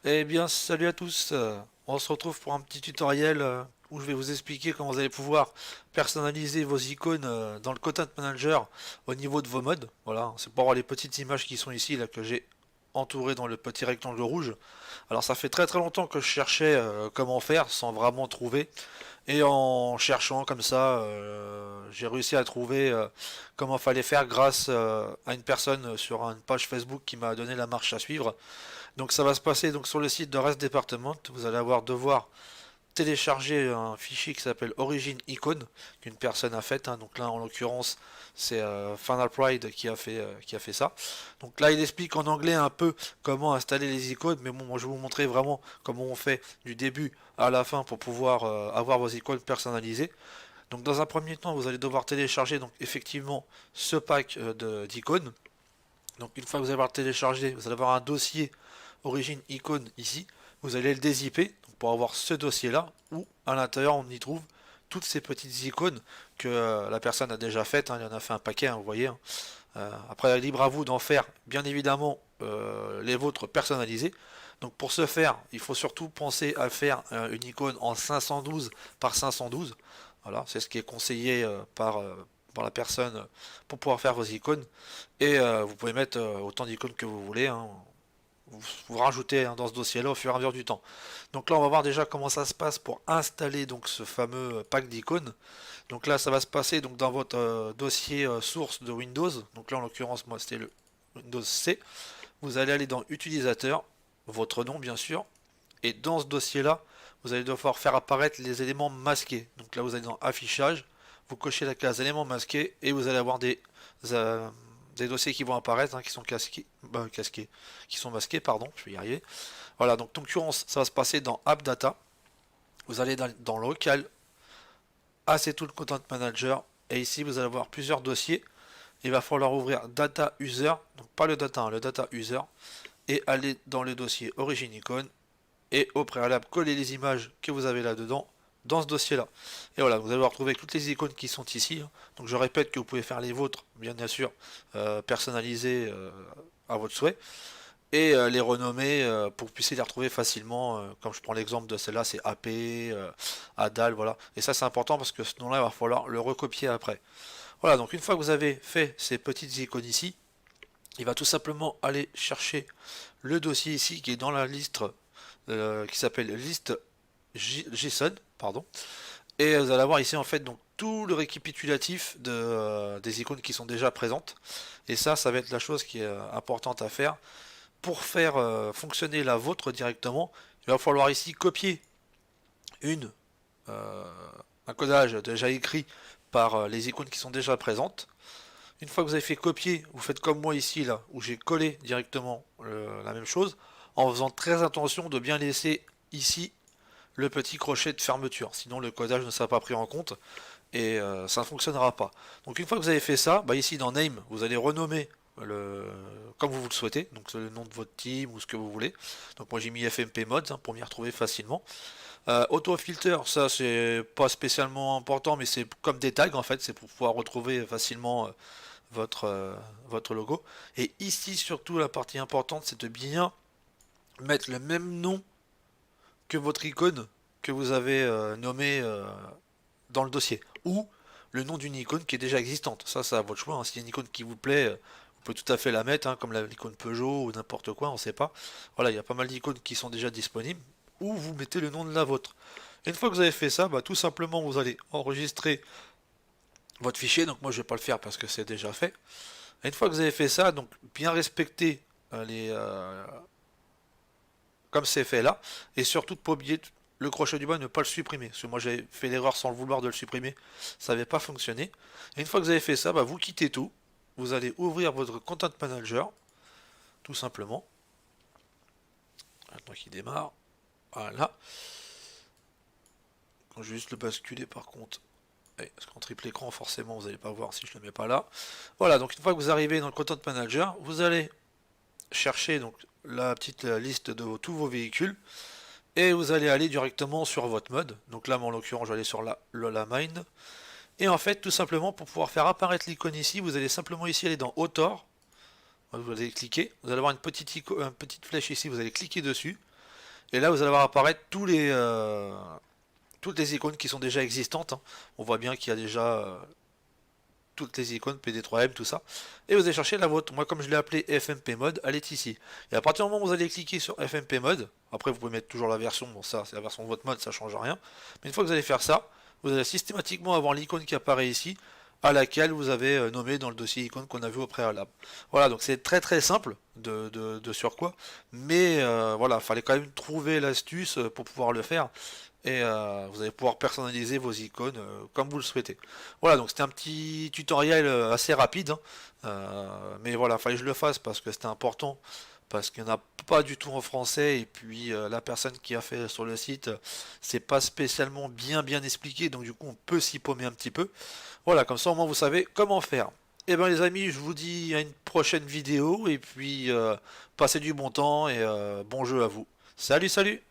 Eh bien, salut à tous. On se retrouve pour un petit tutoriel où je vais vous expliquer comment vous allez pouvoir personnaliser vos icônes dans le Content Manager au niveau de vos modes. Voilà, c'est pour avoir les petites images qui sont ici là que j'ai entourées dans le petit rectangle rouge. Alors, ça fait très très longtemps que je cherchais comment faire sans vraiment trouver. Et en cherchant comme ça, j'ai réussi à trouver comment fallait faire grâce à une personne sur une page Facebook qui m'a donné la marche à suivre. Donc ça va se passer donc sur le site de Rest Department. Vous allez devoir télécharger un fichier qui s'appelle Origin Icon qu'une personne a fait. Donc là en l'occurrence c'est Final Pride qui a fait ça. Donc là il explique en anglais un peu comment installer les icônes, mais bon moi je vais vous montrer vraiment comment on fait du début à la fin pour pouvoir avoir vos icônes personnalisées. Donc dans un premier temps vous allez devoir télécharger donc effectivement ce pack d'icônes. Donc une fois que vous allez avoir téléchargé, vous allez avoir un dossier origine icône ici. Vous allez le dézipper pour avoir ce dossier là où à l'intérieur on y trouve toutes ces petites icônes que la personne a déjà faites. Il y en a fait un paquet, vous voyez. Après, libre à vous d'en faire bien évidemment les vôtres personnalisés. Donc pour ce faire, il faut surtout penser à faire une icône en 512 par 512. Voilà, c'est ce qui est conseillé par la personne pour pouvoir faire vos icônes. Et vous pouvez mettre autant d'icônes que vous voulez. Vous rajoutez dans ce dossier-là au fur et à mesure du temps. Donc là, on va voir déjà comment ça se passe pour installer donc ce fameux pack d'icônes. Donc là, ça va se passer donc dans votre dossier source de Windows. Donc là, en l'occurrence, moi, c'était le Windows C. Vous allez aller dans Utilisateur, votre nom bien sûr, et dans ce dossier-là, vous allez devoir faire apparaître les éléments masqués. Donc là, vous allez dans Affichage, vous cochez la case éléments masqués et vous allez avoir euh, des dossiers qui vont apparaître, qui sont qui sont masqués, pardon, je vais y arriver. Voilà, donc en l'occurrence, ça va se passer dans App Data. Vous allez dans Local, c'est tout le Content Manager, et ici vous allez avoir plusieurs dossiers. Il va falloir ouvrir Data User, donc pas le Data, le Data User, et aller dans le dossier Origin Icon et au préalable coller les images que vous avez là-dedans dans ce dossier-là. Et voilà, vous allez retrouver toutes les icônes qui sont ici. Donc je répète que vous pouvez faire les vôtres, bien sûr, personnalisées à votre souhait, et les renommer pour que vous puissiez les retrouver facilement. Comme je prends l'exemple de celle-là, c'est AP, ADAL, voilà. Et ça c'est important parce que ce nom-là, il va falloir le recopier après. Voilà, donc une fois que vous avez fait ces petites icônes ici, il va tout simplement aller chercher le dossier ici qui est dans la liste qui s'appelle liste JSON, pardon. Et vous allez avoir ici en fait donc tout le récapitulatif des icônes qui sont déjà présentes. Et ça va être la chose qui est importante à faire. Pour faire fonctionner la vôtre directement, il va falloir ici copier une, euh, un codage déjà écrit par les icônes qui sont déjà présentes. Une fois que vous avez fait copier, vous faites comme moi ici là, où j'ai collé directement la même chose, en faisant très attention de bien laisser ici le petit crochet de fermeture. Sinon le codage ne sera pas pris en compte et ça ne fonctionnera pas. Donc une fois que vous avez fait ça, ici dans Name, vous allez renommer comme vous le souhaitez, donc c'est le nom de votre team ou ce que vous voulez. Donc moi j'ai mis FMP Mods pour m'y retrouver facilement. Auto filter, ça c'est pas spécialement important, mais c'est comme des tags en fait, c'est pour pouvoir retrouver facilement votre, euh, votre logo. Et ici surtout la partie importante, c'est de bien mettre le même nom que votre icône que vous avez nommé dans le dossier. Ou le nom d'une icône qui est déjà existante. Ça à votre choix. S'il y a une icône qui vous plaît, vous pouvez tout à fait la mettre, comme l'icône Peugeot ou n'importe quoi, on ne sait pas. Voilà, il y a pas mal d'icônes qui sont déjà disponibles. Ou vous mettez le nom de la vôtre. Et une fois que vous avez fait ça, tout simplement vous allez enregistrer votre fichier. Donc moi je ne vais pas le faire parce que c'est déjà fait. Et une fois que vous avez fait ça, donc bien respecter les, comme c'est fait là, et surtout de ne pas oublier le crochet du bas, ne pas le supprimer, parce que moi j'ai fait l'erreur sans le vouloir de le supprimer, ça n'avait pas fonctionné. Et une fois que vous avez fait ça, vous quittez tout, vous allez ouvrir votre Content Manager, tout simplement. Attends qu'il démarre, voilà. Quand je vais juste le basculer par contre, parce qu'en triple écran forcément vous n'allez pas voir si je le mets pas là. Voilà, donc une fois que vous arrivez dans le Content Manager, vous allez chercher donc la petite liste de tous vos véhicules, et vous allez aller directement sur votre mode. Donc là, en l'occurrence, je vais aller sur la mine. Et en fait, tout simplement, pour pouvoir faire apparaître l'icône ici, vous allez simplement ici aller dans Author. Vous allez cliquer. Vous allez avoir une petite flèche ici. Vous allez cliquer dessus. Et là, vous allez voir apparaître toutes les icônes qui sont déjà existantes, hein. On voit bien qu'il y a déjà toutes les icônes PD3M, tout ça. Et vous allez chercher la vôtre. Moi, comme je l'ai appelé FMP Mode, elle est ici. Et à partir du moment où vous allez cliquer sur FMP Mode, après vous pouvez mettre toujours la version, bon ça c'est la version de votre mode, ça change rien. Mais une fois que vous allez faire ça, vous allez systématiquement avoir l'icône qui apparaît ici, à laquelle vous avez nommé dans le dossier icône qu'on a vu au préalable. Voilà, donc c'est très très simple de sur quoi, mais voilà, fallait quand même trouver l'astuce pour pouvoir le faire, et vous allez pouvoir personnaliser vos icônes comme vous le souhaitez. Voilà, donc c'était un petit tutoriel assez rapide, hein. Mais voilà, fallait que je le fasse parce que c'était important, parce qu'il n'y en a pas du tout en français, et puis la personne qui a fait sur le site, c'est pas spécialement bien expliqué, donc du coup on peut s'y paumer un petit peu. Voilà, comme ça au moins vous savez comment faire. Et bien les amis, je vous dis à une prochaine vidéo, et puis passez du bon temps, et bon jeu à vous. Salut, salut!